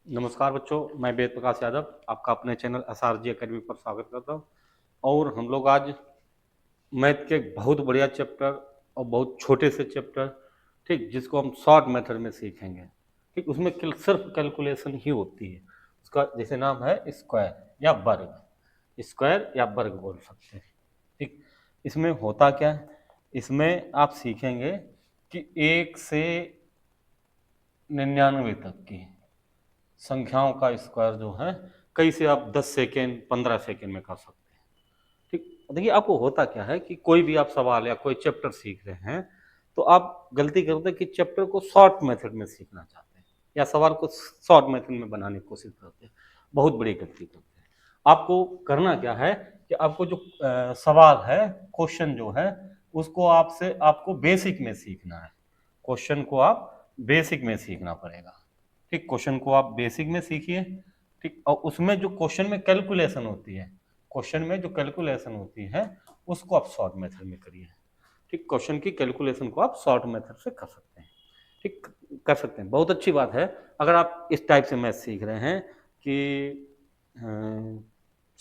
नमस्कार बच्चों, मैं वेद प्रकाश यादव आपका अपने चैनल SRG एकेडमी पर स्वागत करता हूँ। और हम लोग आज मैथ के एक बहुत बढ़िया चैप्टर और बहुत छोटे से चैप्टर, ठीक, जिसको हम शॉर्ट मेथड में सीखेंगे। ठीक, उसमें सिर्फ कैलकुलेशन ही होती है। उसका जैसे नाम है स्क्वायर या वर्ग, स्क्वायर या वर्ग बोल सकते हैं। ठीक, इसमें होता क्या है, इसमें आप सीखेंगे कि 1 से 99 तक की संख्याओं का स्क्वायर जो है कैसे आप 10 सेकेंड 15 सेकेंड में कर सकते हैं। ठीक, देखिए आपको होता क्या है कि कोई भी आप सवाल या कोई चैप्टर सीख रहे हैं तो आप गलती करते हैं कि चैप्टर को शॉर्ट मेथड में सीखना चाहते हैं या सवाल को शॉर्ट मेथड में बनाने की कोशिश करते हैं। बहुत बड़ी गलती करते हैं। आपको करना क्या है कि आपको जो सवाल है, क्वेश्चन जो है, उसको आपको बेसिक में सीखना है। क्वेश्चन को आप बेसिक में सीखना पड़ेगा। ठीक, क्वेश्चन को आप बेसिक में सीखिए। ठीक, और उसमें जो क्वेश्चन में कैलकुलेशन होती है, क्वेश्चन में जो कैलकुलेशन होती है उसको आप शॉर्ट मेथड में करिए। ठीक, क्वेश्चन की कैलकुलेशन को आप शॉर्ट मेथड से कर सकते हैं। ठीक, कर सकते हैं, बहुत अच्छी बात है। अगर आप इस टाइप से मैथ सीख रहे हैं कि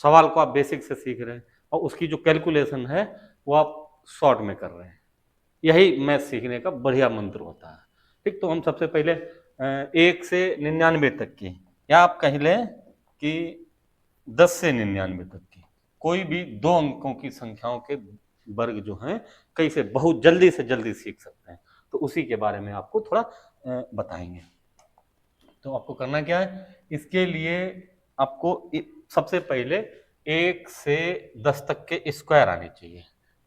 सवाल को आप बेसिक से सीख रहे हैं और उसकी जो कैलकुलेशन है वो आप शॉर्ट में कर रहे हैं, यही मैथ सीखने का बढ़िया मंत्र होता है। ठीक, तो हम सबसे पहले 1 से 99 तक की, या आप कह लें कि 10 से 99 तक की कोई भी 2 अंकों की संख्याओं के वर्ग जो हैं कैसे बहुत जल्दी से जल्दी सीख सकते हैं, तो उसी के बारे में आपको थोड़ा बताएंगे। तो आपको करना क्या है, इसके लिए आपको सबसे पहले 1 से 10 तक के स्क्वायर आने चाहिए।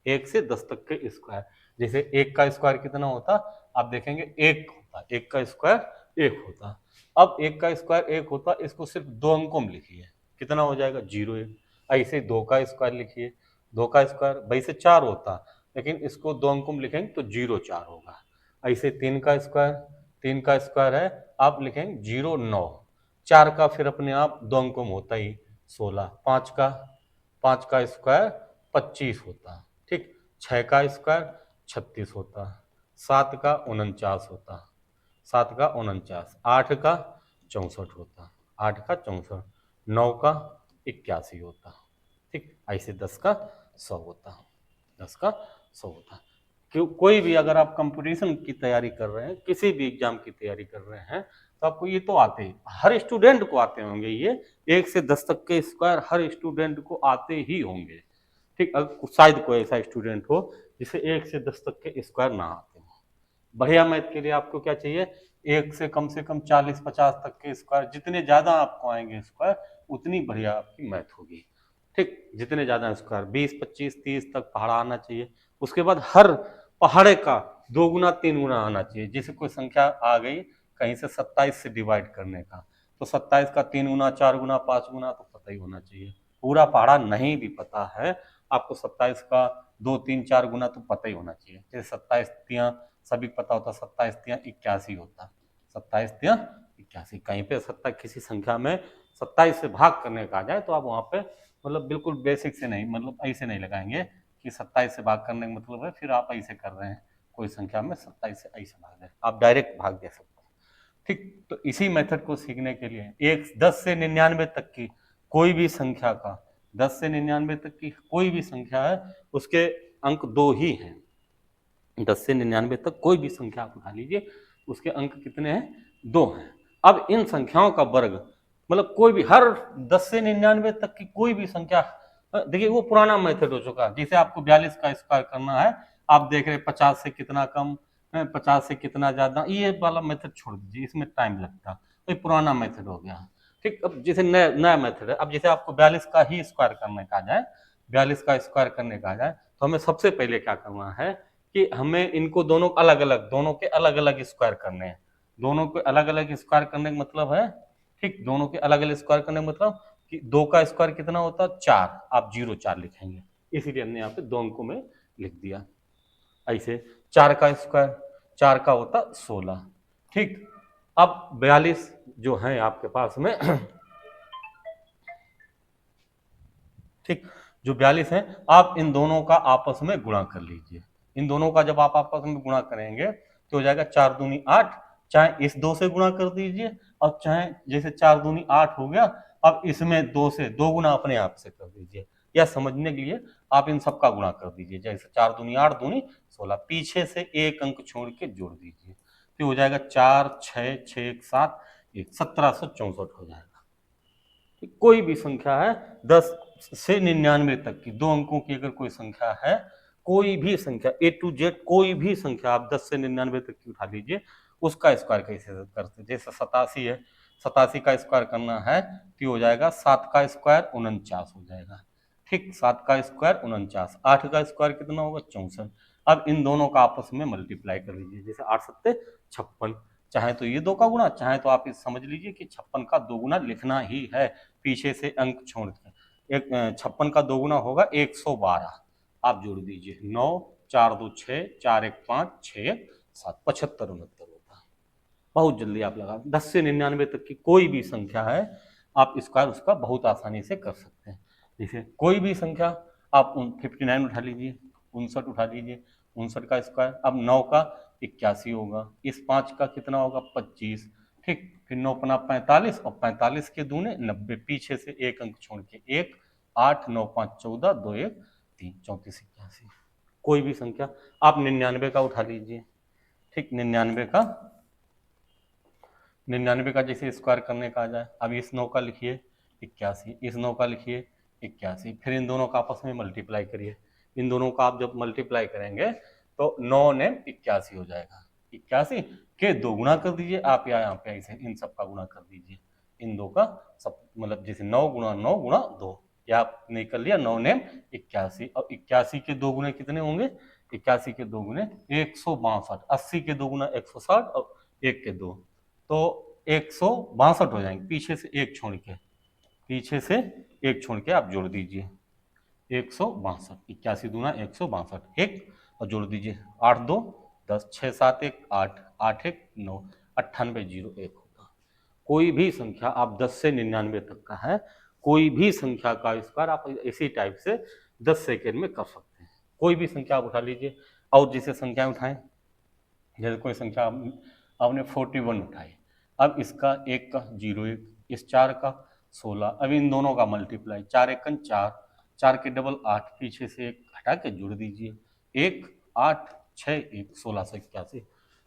1 से 10 तक के स्क्वायर, जैसे 1 का स्क्वायर कितना होता, आप देखेंगे 1 होता, 1 का स्क्वायर 1 होता। अब 1 का स्क्वायर 1 होता, इसको सिर्फ 2 अंकों में लिखिए, कितना हो जाएगा 0 1। ऐसे 2 का स्क्वायर लिखिए, 2 का स्क्वायर वैसे 4 होता, लेकिन इसको 2 अंकों में लिखेंगे तो 0 4 होगा। ऐसे 3 का स्क्वायर, 3 का स्क्वायर है, आप लिखेंगे 0 9। 4 का फिर अपने आप 2 अंकों में होता ही 16। 5 का स्क्वायर 25 होता। ठीक, 6 का स्क्वायर 36 होता। 7 का 49 होता, 7 का 49। 8 का 64 होता, 8 का 64। 9 का 81 होता। ठीक, ऐसे 10 का 100 होता, 10 का 100 होता। कोई भी अगर आप कंपटीशन की तैयारी कर रहे हैं, किसी भी एग्जाम की तैयारी कर रहे हैं, तो आपको ये तो आते ही, हर स्टूडेंट को आते होंगे ये 1 से 10 तक के स्क्वायर हर स्टूडेंट को आते ही होंगे। ठीक, अगर शायद कोई ऐसा स्टूडेंट हो जिसे 1 से 10 तक के स्क्वायर ना आते हो। बढ़िया मैथ के लिए आपको क्या चाहिए, 1 से कम 40 50 तक के स्क्वायर, जितने ज्यादा आपको आएंगे स्क्वायर उतनी बढ़िया आपकी मैथ होगी। ठीक, जितने ज्यादा स्क्वायर 20 25 30 तक पहाड़ा आना चाहिए। उसके बाद हर पहाड़े का 2 गुना 3 गुना आना चाहिए। जैसे कोई संख्या आ गई कहीं से 27 से डिवाइड करने का, तो 27 का 3 गुना 4 गुना 5 गुना तो पता ही होना चाहिए। पूरा पहाड़ा नहीं भी पता है आपको, 27 का 2 3 4 गुना तो पता ही होना चाहिए। जैसे 27 तियां सभी पता होता, 27 तियां 81 होता, 27 तियां 81। कहीं पे 27 किसी संख्या में 27 से भाग करने का आ जाए तो आप वहां पे मतलब बिल्कुल बेसिक से नहीं, मतलब ऐसे नहीं लगाएंगे कि 27 से भाग करने का मतलब है फिर आप ऐसे कर रहे हैं कोई संख्या में 27 से ऐसे भाग रहे हैं, आप डायरेक्ट भाग दे सकते हैं। ठीक, तो इसी मेथड को सीखने के लिए 10 से 99 तक की कोई भी संख्या का, 10 से 99 तक की कोई भी संख्या है उसके अंक 2 ही हैं। 10 से 99 तक कोई भी संख्या आप उठा लीजिए, उसके अंक कितने हैं, 2 हैं। अब इन संख्याओं का वर्ग, मतलब कोई भी हर 10 से 99 तक की कोई भी संख्या, देखिए वो पुराना मेथड हो चुका है। जैसे आपको 42 का स्क्वायर करना है, आप देख रहे हैं 50 से कितना कम, 50 से कितना ज्यादा, ये वाला मेथड छोड़ दीजिए, इसमें टाइम लगता, तो ये पुराना मेथड हो गया। ठीक, अब जैसे नया नया मेथड है, अब जैसे आपको 42 का ही स्क्वायर करने का जाए, 42 का स्क्वायर करने का जाए, तो हमें सबसे पहले क्या करना है कि हमें इनको दोनों अलग अलग, दोनों के अलग अलग स्क्वायर करने हैं। दोनों के अलग अलग स्क्वायर करने का मतलब है, ठीक, दोनों के अलग अलग स्क्वायर करने का मतलब कि 2 का स्क्वायर कितना होता है 4, आप 0 4 लिखेंगे, इसीलिए हमने यहाँ पे 2 अंकों में लिख दिया। ऐसे 4 का स्क्वायर, 4 का होता 16। ठीक, अब 42 जो है आपके पास में ठीक, जो 42 है आप इन दोनों का आपस में गुणा कर लीजिए। इन दोनों का जब आप आपस में गुणा करेंगे तो हो जाएगा 4 दूनी 8, चाहे इस 2 से गुणा कर दीजिए, और चाहे जैसे 4 दूनी 8 हो गया, अब इसमें 2 से 2 गुना अपने आप से कर दीजिए, या समझने के लिए आप इन सबका गुणा कर दीजिए। जैसे 4 दूनी 8 दूनी 16, पीछे से एक अंक छोड़ के जोड़ दीजिए, तो हो जाएगा 4 6 6 1 7 1 1764 हो जाएगा। कोई भी संख्या है 10 से 99 तक की 2 अंकों की अगर कोई संख्या है, कोई भी संख्या A to Z कोई भी संख्या आप 10 से 99 तक की उठा लीजिए, उसका स्क्वायर कैसे करते हैं। जैसे 87 है, 87 का स्क्वायर करना है तो हो जाएगा 7 का स्क्वायर 49 हो जाएगा। ठीक, 7 का स्क्वायर 49, 8 का स्क्वायर कितना होगा 64। अब इन दोनों का आपस में मल्टीप्लाई कर लीजिए, जैसे 8 सत्ते 56, चाहे तो ये 2 का गुणा, चाहे तो आप इस समझ लीजिए कि 56 का 2 गुना लिखना ही है, पीछे से अंक छोड़ के। एक 56 का 2 गुना होगा 112, आप जोड़ दीजिए 9 4 2 6 4 1 5 6 1 7 75 69 होता है। बहुत जल्दी आप लगा 10 से 99 तक की कोई भी संख्या है, आप स्क्वायर उसका बहुत आसानी से कर सकते हैं। जैसे कोई भी संख्या आप 59 उठा लीजिए, 59 उठा लीजिए, 59 का स्क्वायर, अब 9 का 81 होगा, इस 5 का कितना होगा 25। ठीक, फिर 9 पना 45, और 45 के दूने 90, पीछे से एक अंक छोड़ के 1 8 9 5 14 2 1 3 34 81। कोई भी संख्या आप 99 का उठा लीजिए। ठीक, 99 का जैसे स्क्वायर करने का आ जाए, अब इस 9 का लिखिए 81, इस 9 का लिखिए 81, फिर इन दोनों का आपस में मल्टीप्लाई करिए। इन दोनों का आप जब मल्टीप्लाई करेंगे तो 9 ने 81 हो जाएगा। 81 के 2 गुना कर दीजिए आप, या यहाँ पे ऐसे इन सब का गुणा कर दीजिए, इन 2 का सब, मतलब जैसे 9 गुणा 9 गुणा 2, या आपने कर लिया 9 ने 81। और 81 के 2 गुने कितने होंगे, 81 के 2 गुने 162, 80 के 2 गुना 160, और 1 के 2, तो 162 हो जाएंगे, पीछे से एक छोड़ के, पीछे से एक छोड़ के आप जोड़ दीजिए 162, 81 दूना 162, एक और जोड़ दीजिए 8 2 10 6 7 1 8 8 1 9 98 0 1 होगा। कोई भी संख्या आप 10 से 99 तक का है, कोई भी संख्या का स्क्वायर आप इसी टाइप से 10 सेकेंड में कर सकते हैं। कोई भी संख्या आप उठा लीजिए, और जिसे संख्या उठाएं, जैसे कोई संख्या आपने 41 उठाई, अब इसका 1 का 0 1, इस 4 का 16, अब इन दोनों का मल्टीप्लाई, 4 1 4, 4 के डबल 8, पीछे से एक हटा के जोड़ दीजिए 1 8 6 1 1681।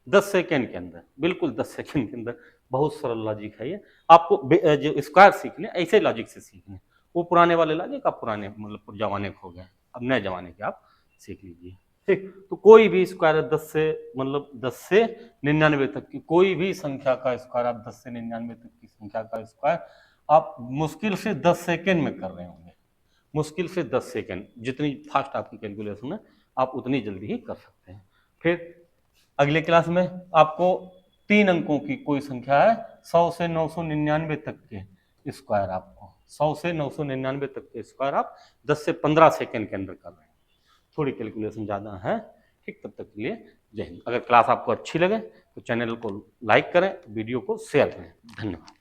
10 सेकेंड के अंदर, बिल्कुल 10 सेकेंड के अंदर। बहुत सरल लॉजिक है ये। आपको जो स्क्वायर सीखने ऐसे लॉजिक से सीखने, वो पुराने वाले लॉजिक आप पुराने मतलब जमाने के हो गए, अब नए जमाने के आप सीख लीजिए। ठीक, तो कोई भी स्क्वायर 10 से मतलब 10 से 99 तक की कोई भी संख्या का स्क्वायर, आप 10 से 99 तक की संख्या का स्क्वायर आप मुश्किल से 10 सेकेंड में कर रहे होंगे, मुश्किल से 10 सेकेंड, जितनी फास्ट आपकी कैलकुलेशन है आप उतनी जल्दी ही कर सकते हैं। फिर अगले क्लास में आपको 3 अंकों की कोई संख्या है 100 से 999 तक के स्क्वायर, आपको 100 से 999 तक के स्क्वायर आप 10 से 15 सेकेंड के अंदर कर रहे हैं। थोड़ी कैलकुलेशन ज़्यादा है। ठीक, तब तक के लिए जय हिंद। अगर क्लास आपको अच्छी लगे तो चैनल को लाइक करें, वीडियो को शेयर करें। धन्यवाद।